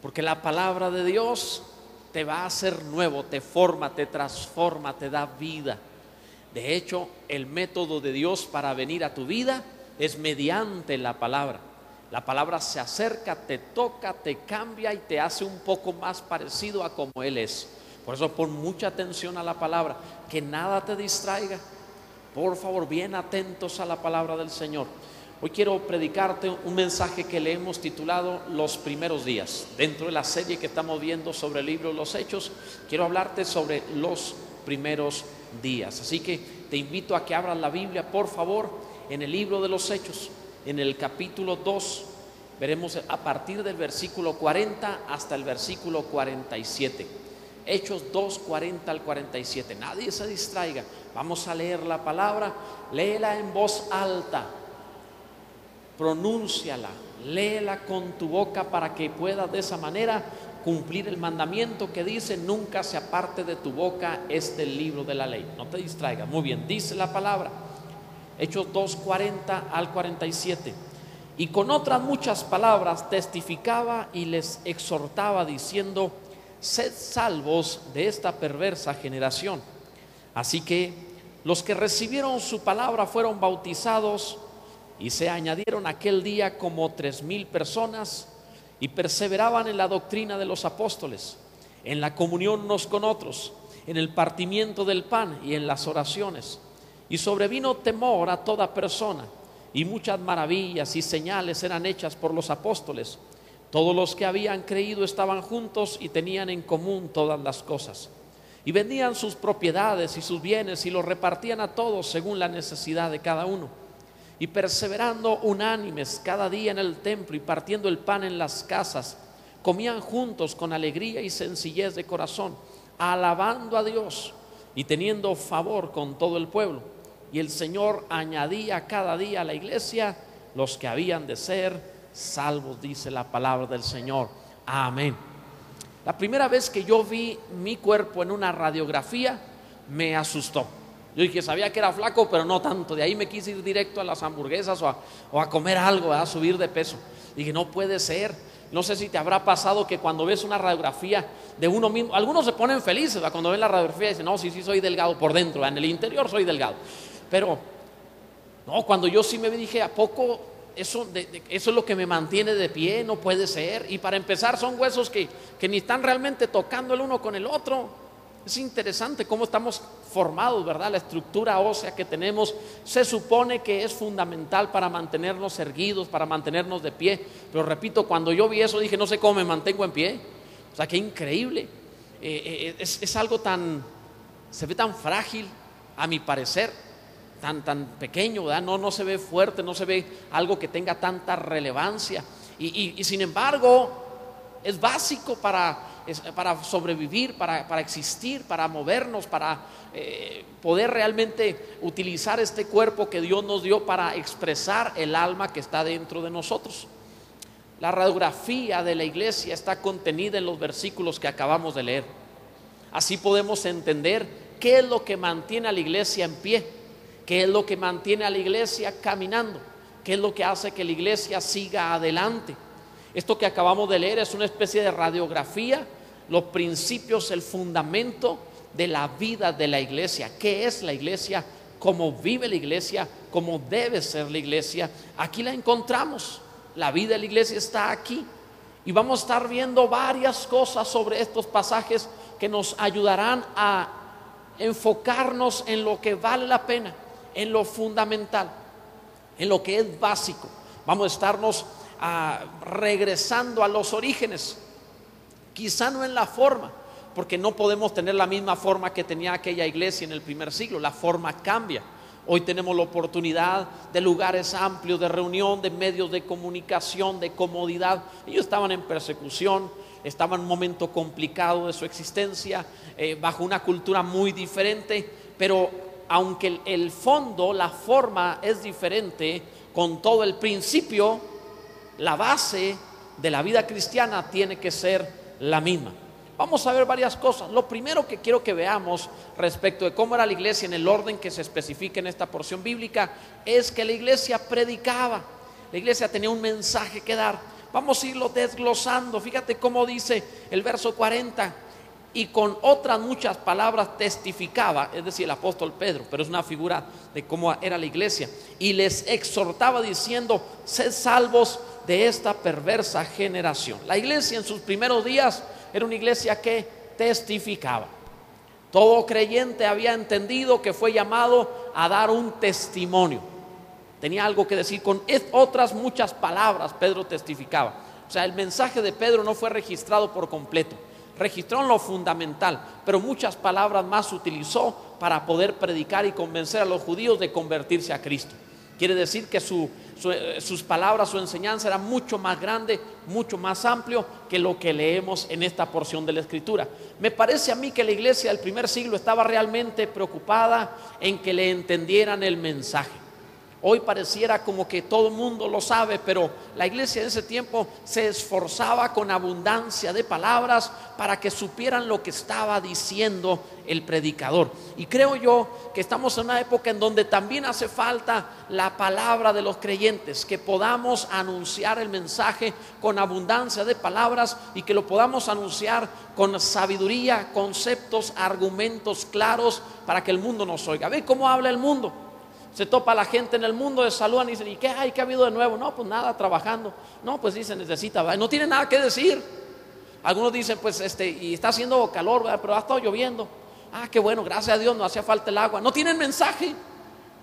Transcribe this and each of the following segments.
porque la palabra de Dios te va a hacer nuevo, te forma, te transforma, te da vida. De hecho, el método de Dios para venir a tu vida es mediante la palabra. La palabra se acerca, te toca, te cambia y te hace un poco más parecido a como Él es. Por eso pon mucha atención a la palabra, que nada te distraiga. Por favor, bien atentos a la palabra del Señor. Hoy quiero predicarte un mensaje que le hemos titulado Los primeros días. Dentro de la serie que estamos viendo sobre el libro de los Hechos, quiero hablarte sobre los primeros días. Así que te invito a que abras la Biblia, por favor, en el libro de los Hechos, en el capítulo 2. Veremos a partir del versículo 40 hasta el versículo 47. Hechos 2, 40 al 47. Nadie se distraiga. Vamos a leer la palabra. Léela en voz alta. Pronúnciala. Léela con tu boca para que puedas de esa manera cumplir el mandamiento que dice: nunca se aparte de tu boca este libro de la ley. No te distraigas. Muy bien, dice la palabra. Hechos 2, 40 al 47. Y con otras muchas palabras testificaba y les exhortaba diciendo: sed salvos de esta perversa generación. Así que los que recibieron su palabra fueron bautizados, y se añadieron aquel día como 3,000 personas, y perseveraban en la doctrina de los apóstoles, en la comunión unos con otros, en el partimiento del pan y en las oraciones. Y sobrevino temor a toda persona, y muchas maravillas y señales eran hechas por los apóstoles. Todos los que habían creído estaban juntos y tenían en común todas las cosas. Y vendían sus propiedades y sus bienes y los repartían a todos según la necesidad de cada uno. Y perseverando unánimes cada día en el templo y partiendo el pan en las casas, comían juntos con alegría y sencillez de corazón, alabando a Dios y teniendo favor con todo el pueblo. Y el Señor añadía cada día a la iglesia los que habían de ser salvos, dice la palabra del Señor. Amén. La primera vez que yo vi mi cuerpo en una radiografía me asustó. Yo dije, sabía que era flaco, pero no tanto. De ahí me quise ir directo a las hamburguesas o a comer algo, a subir de peso. Dije, no puede ser. No sé si te habrá pasado que cuando ves una radiografía de uno mismo, algunos se ponen felices, ¿verdad? Cuando ven la radiografía y dicen, no, sí soy delgado por dentro, ¿verdad? En el interior soy delgado. Pero no, cuando yo sí me vi, dije, ¿a poco eso es lo que me mantiene de pie? No puede ser. Y para empezar son huesos que ni están realmente tocando el uno con el otro. Es interesante cómo estamos formados, ¿verdad? La estructura ósea que tenemos se supone que es fundamental para mantenernos erguidos, para mantenernos de pie. Pero repito, cuando yo vi eso dije, no sé cómo me mantengo en pie. O sea, qué increíble. Es algo se ve tan frágil, a mi parecer. Tan pequeño, ¿verdad? No se ve fuerte, no se ve algo que tenga tanta relevancia y sin embargo es básico para sobrevivir, para existir, para movernos, para poder realmente utilizar este cuerpo que Dios nos dio para expresar el alma que está dentro de nosotros. La radiografía de la iglesia está contenida en los versículos que acabamos de leer. Así podemos entender qué es lo que mantiene a la iglesia en pie, qué es lo que mantiene a la iglesia caminando, qué es lo que hace que la iglesia siga adelante. Esto que acabamos de leer es una especie de radiografía, los principios, el fundamento de la vida de la iglesia. ¿Qué es la iglesia? ¿Cómo vive la iglesia? ¿Cómo debe ser la iglesia? Aquí la encontramos. La vida de la iglesia está aquí. Y vamos a estar viendo varias cosas sobre estos pasajes que nos ayudarán a enfocarnos en lo que vale la pena, en lo fundamental, en lo que es básico. Vamos a estarnos regresando a los orígenes, quizá no en la forma, porque no podemos tener la misma forma que tenía aquella iglesia en el primer siglo. La forma cambia. Hoy tenemos la oportunidad de lugares amplios de reunión, de medios de comunicación, de comodidad. Ellos estaban en persecución, estaban en un momento complicado de su existencia, bajo una cultura muy diferente, pero aunque el fondo, la forma es diferente, con todo el principio, la base de la vida cristiana tiene que ser la misma. Vamos a ver varias cosas. Lo primero que quiero que veamos respecto de cómo era la iglesia en el orden que se especifica en esta porción bíblica es que la iglesia predicaba. La iglesia tenía un mensaje que dar. Vamos a irlo desglosando. Fíjate cómo dice el verso 40. Y con otras muchas palabras testificaba, es decir, el apóstol Pedro, pero es una figura de cómo era la iglesia, y les exhortaba diciendo: sed salvos de esta perversa generación. La iglesia en sus primeros días era una iglesia que testificaba. Todo creyente había entendido que fue llamado a dar un testimonio. Tenía algo que decir. Con otras muchas palabras Pedro testificaba. O sea, el mensaje de Pedro no fue registrado por completo. Registró lo fundamental, pero muchas palabras más utilizó para poder predicar y convencer a los judíos de convertirse a Cristo. Quiere decir que sus palabras, su enseñanza era mucho más grande, mucho más amplio que lo que leemos en esta porción de la Escritura. Me parece a mí que la iglesia del primer siglo estaba realmente preocupada en que le entendieran el mensaje. Hoy pareciera como que todo el mundo lo sabe, pero la iglesia en ese tiempo se esforzaba con abundancia de palabras para que supieran lo que estaba diciendo el predicador. Y creo yo que estamos en una época en donde también hace falta la palabra de los creyentes, que podamos anunciar el mensaje con abundancia de palabras y que lo podamos anunciar con sabiduría, conceptos, argumentos claros para que el mundo nos oiga. ¿Ve cómo habla el mundo? Se topa la gente en el mundo, les saludan y dicen: ¿y qué hay? ¿Qué ha habido de nuevo? No, pues nada, trabajando. No, pues dicen, necesita, no tiene nada que decir. Algunos dicen, pues y está haciendo calor, ¿verdad? Pero ha estado lloviendo. Ah, qué bueno, gracias a Dios, no hacía falta el agua. No tienen mensaje,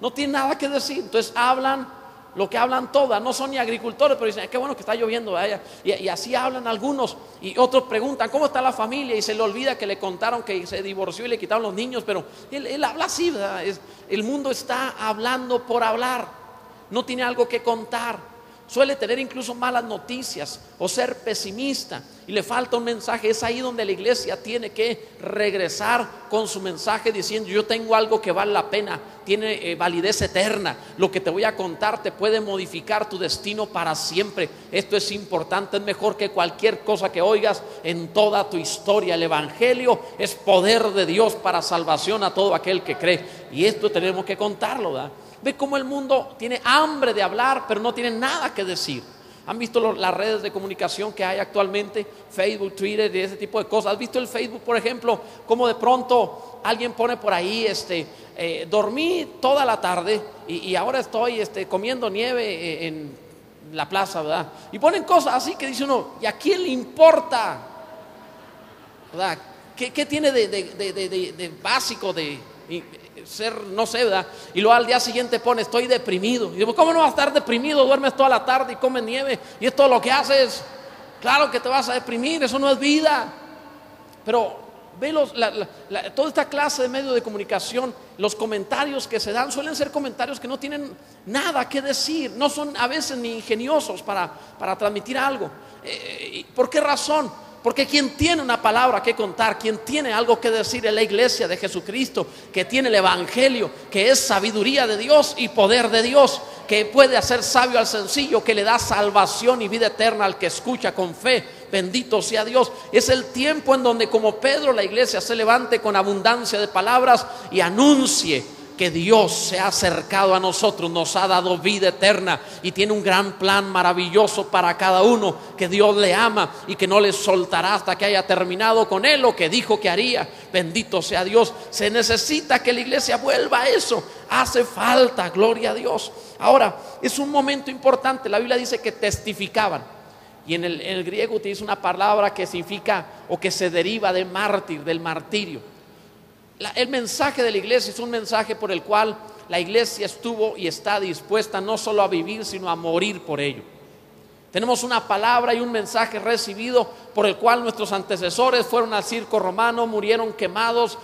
no tienen nada que decir. Entonces hablan lo que hablan todas. No son ni agricultores, pero dicen: qué bueno que está lloviendo, ¿verdad? Y así hablan algunos. Y otros preguntan: ¿cómo está la familia? Y se le olvida que le contaron que se divorció y le quitaron los niños. Pero él habla así, ¿verdad? El mundo está hablando por hablar, no tiene algo que contar. Suele tener incluso malas noticias o ser pesimista y le falta un mensaje. Es ahí donde la iglesia tiene que regresar con su mensaje diciendo: yo tengo algo que vale la pena, tiene validez eterna. Lo que te voy a contar te puede modificar tu destino para siempre. Esto es importante, es mejor que cualquier cosa que oigas en toda tu historia. El evangelio es poder de Dios para salvación a todo aquel que cree, y esto tenemos que contarlo, ¿verdad? Ve cómo el mundo tiene hambre de hablar, pero no tiene nada que decir. ¿Han visto las redes de comunicación que hay actualmente? Facebook, Twitter y ese tipo de cosas. ¿Has visto el Facebook, por ejemplo? Como de pronto alguien pone por ahí, dormí toda la tarde y ahora estoy comiendo nieve en la plaza, ¿verdad? Y ponen cosas así que dice uno: ¿y a quién le importa? ¿Verdad? ¿Qué tiene de básico ser, no sé, ¿verdad? Y luego al día siguiente pone: estoy deprimido. Y digo: ¿cómo no vas a estar deprimido? Duermes toda la tarde y comes nieve y es todo lo que haces. Claro que te vas a deprimir, eso no es vida. Pero ve toda esta clase de medios de comunicación, los comentarios que se dan suelen ser comentarios que no tienen nada que decir, no son a veces ni ingeniosos para transmitir algo. ¿Por qué razón? Porque quien tiene una palabra que contar, quien tiene algo que decir, es la iglesia de Jesucristo, que tiene el evangelio, que es sabiduría de Dios y poder de Dios, que puede hacer sabio al sencillo, que le da salvación y vida eterna al que escucha con fe. Bendito sea Dios. Es el tiempo en donde, como Pedro, la iglesia se levante con abundancia de palabras y anuncie que Dios se ha acercado a nosotros, nos ha dado vida eterna y tiene un gran plan maravilloso para cada uno, que Dios le ama y que no le soltará hasta que haya terminado con él lo que dijo que haría. Bendito sea Dios. Se necesita que la iglesia vuelva a eso, hace falta, gloria a Dios. Ahora, es un momento importante. La Biblia dice que testificaban, y en el griego utiliza una palabra que significa, o que se deriva de mártir, del martirio. El mensaje de la iglesia es un mensaje por el cual la iglesia estuvo y está dispuesta no solo a vivir, sino a morir por ello. Tenemos una palabra y un mensaje recibido por el cual nuestros antecesores fueron al circo romano, murieron quemados,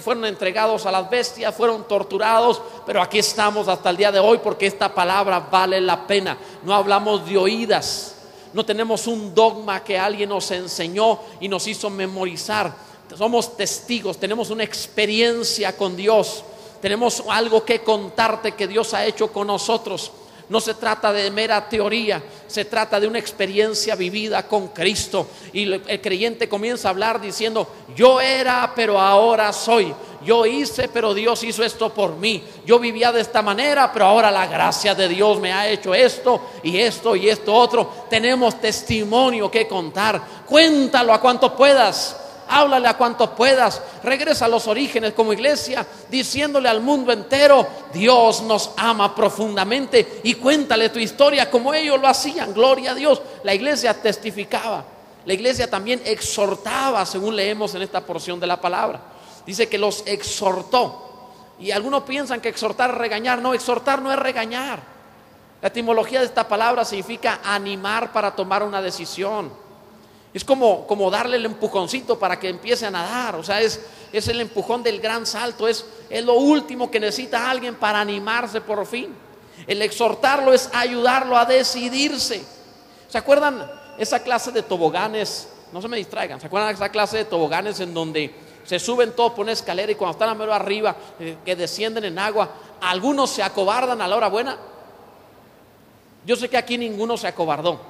fueron entregados a las bestias, fueron torturados, pero aquí estamos hasta el día de hoy porque esta palabra vale la pena. No hablamos de oídas, no tenemos un dogma que alguien nos enseñó y nos hizo memorizar. Somos testigos, tenemos una experiencia con Dios, tenemos algo que contarte que Dios ha hecho con nosotros. No se trata de mera teoría, se trata de una experiencia vivida con Cristo. Y el creyente comienza a hablar diciendo: yo era, pero ahora soy. yo hice, pero Dios hizo esto por mí. Yo vivía de esta manera, pero ahora la gracia de Dios me ha hecho esto y esto y esto otro. Tenemos testimonio que contar. Cuéntalo a cuanto puedas. Háblale a cuantos puedas. Regresa a los orígenes como iglesia, diciéndole al mundo entero: Dios nos ama profundamente. Y cuéntale tu historia como ellos lo hacían. Gloria a Dios. La iglesia testificaba. La iglesia también exhortaba, según leemos en esta porción de la palabra. Dice que los exhortó. Y algunos piensan que exhortar es regañar. No, exhortar no es regañar. La etimología de esta palabra significa animar para tomar una decisión. Es como darle el empujoncito para que empiece a nadar. O sea, es el empujón del gran salto. Es lo último que necesita alguien para animarse por fin. El exhortarlo es ayudarlo a decidirse. ¿Se acuerdan esa clase de toboganes? No se me distraigan. ¿Se acuerdan esa clase de toboganes en donde se suben todos por una escalera y cuando están a mero arriba, que descienden en agua, algunos se acobardan a la hora buena? Yo sé que aquí ninguno se acobardó,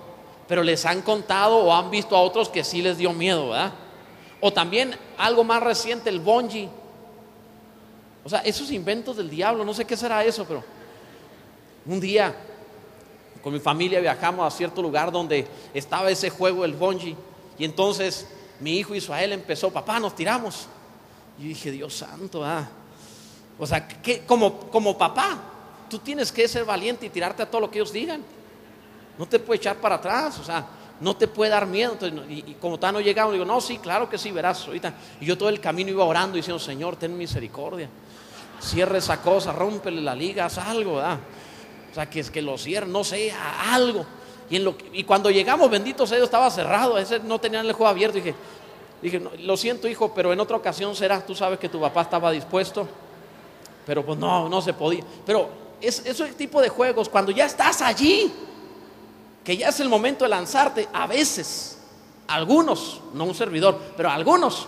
pero les han contado o han visto a otros que sí les dio miedo, ¿verdad? O también algo más reciente, el bungee. O sea, esos inventos del diablo, no sé qué será eso, pero un día con mi familia viajamos a cierto lugar donde estaba ese juego, el bungee, y entonces mi hijo Israel empezó: papá, nos tiramos. Y yo dije: Dios santo, o sea, que como papá, tú tienes que ser valiente y tirarte a todo lo que ellos digan. No te puede echar para atrás, o sea, no te puede dar miedo. Entonces, y como tal no llegamos, digo: no, sí, claro que sí, verás ahorita. Y yo todo el camino iba orando diciendo: Señor, ten misericordia, cierra esa cosa, rómpele la liga, haz algo, ¿verdad? O sea, que lo cierre, no sé, algo. Y cuando llegamos, bendito sea Dios, estaba cerrado, ese no tenían el juego abierto. Dije: no, lo siento, hijo, pero en otra ocasión será. Tú sabes que tu papá estaba dispuesto, pero pues no se podía. Pero ese tipo de juegos, cuando ya estás allí, que ya es el momento de lanzarte, a veces, algunos, no un servidor, pero algunos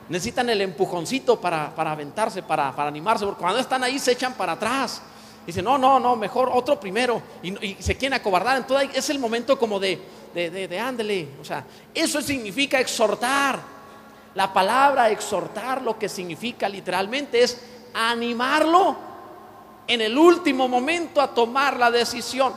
necesitan el empujoncito para aventarse, para animarse, porque cuando están ahí se echan para atrás. Dicen: no, mejor otro primero, y se quieren acobardar. Entonces es el momento como de ándele. O sea, eso significa exhortar. La palabra exhortar, lo que significa literalmente es animarlo en el último momento a tomar la decisión.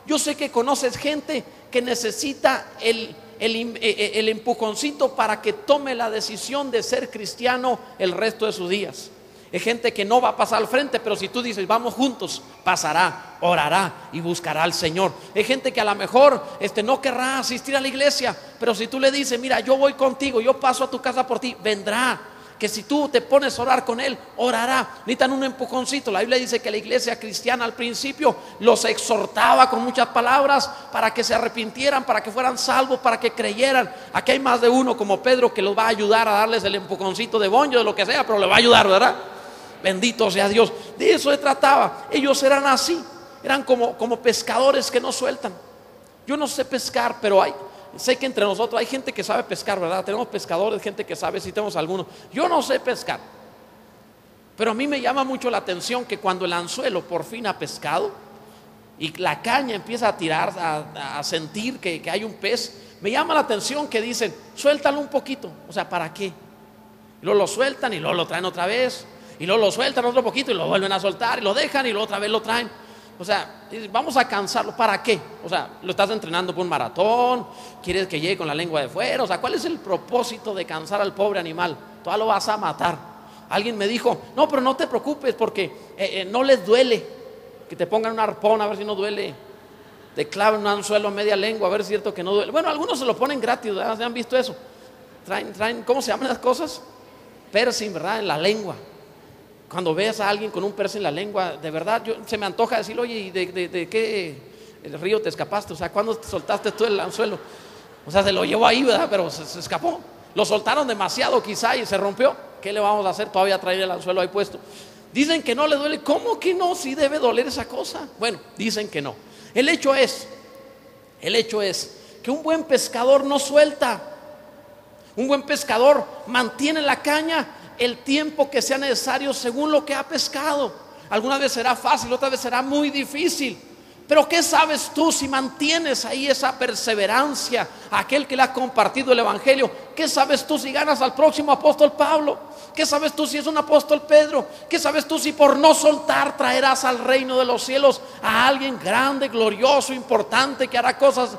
Yo sé que conoces gente que necesita el empujoncito para que tome la decisión de ser cristiano el resto de sus días. Es gente que no va a pasar al frente, pero si tú dices: vamos juntos, pasará, orará y buscará al Señor. Es gente que a lo mejor no querrá asistir a la iglesia, pero si tú le dices: mira, yo voy contigo, yo paso a tu casa por ti, vendrá. Que si tú te pones a orar con él, orará. Necesitan un empujoncito. La Biblia dice que la iglesia cristiana al principio los exhortaba con muchas palabras para que se arrepintieran, para que fueran salvos, para que creyeran. Aquí hay más de uno como Pedro que los va a ayudar a darles el empujoncito de bonjo, de lo que sea, pero le va a ayudar, ¿verdad? Bendito sea Dios. De eso se trataba. Ellos eran así, eran como pescadores que no sueltan. Yo no sé pescar, pero sé que entre nosotros hay gente que sabe pescar, ¿verdad? Tenemos pescadores, gente que sabe, si tenemos algunos. Yo no sé pescar, pero a mí me llama mucho la atención que cuando el anzuelo por fin ha pescado y la caña empieza a tirar, a sentir que hay un pez, me llama la atención que dicen: suéltalo un poquito. O sea, ¿para qué? Y luego lo sueltan y luego lo traen otra vez, y luego lo sueltan otro poquito y lo vuelven a soltar y lo dejan y luego otra vez lo traen. O sea, vamos a cansarlo. ¿Para qué? O sea, lo estás entrenando por un maratón, quieres que llegue con la lengua de fuera. O sea, ¿cuál es el propósito de cansar al pobre animal? Todavía lo vas a matar. Alguien me dijo: no, pero no te preocupes porque no les duele. Que te pongan un arpón a ver si no duele. Te claven un anzuelo a media lengua a ver si es cierto que no duele. Bueno, algunos se lo ponen gratis, ¿verdad? ¿Se han visto eso? Traen, ¿cómo se llaman las cosas? Piercing, ¿verdad? En la lengua. Cuando veas a alguien con un piercing en la lengua, de verdad, se me antoja decirle: oye, ¿y de qué el río te escapaste? O sea, ¿cuándo te soltaste tú el anzuelo? O sea, se lo llevó ahí, ¿verdad? Pero se escapó. Lo soltaron demasiado quizá y se rompió. ¿Qué le vamos a hacer? Todavía traer el anzuelo ahí puesto. Dicen que no le duele. ¿Cómo que no? Sí debe doler esa cosa. Bueno, dicen que no. El hecho es que un buen pescador no suelta. Un buen pescador mantiene la caña el tiempo que sea necesario según lo que ha pescado. Algunas veces será fácil, otras veces será muy difícil, Pero ¿qué sabes tú si mantienes ahí esa perseverancia a aquel que le ha compartido el evangelio? ¿Qué sabes tú si ganas al próximo apóstol Pablo? ¿Qué sabes tú si es un apóstol Pedro? ¿Qué sabes tú si por no soltar traerás al reino de los cielos a alguien grande, glorioso, importante, que hará cosas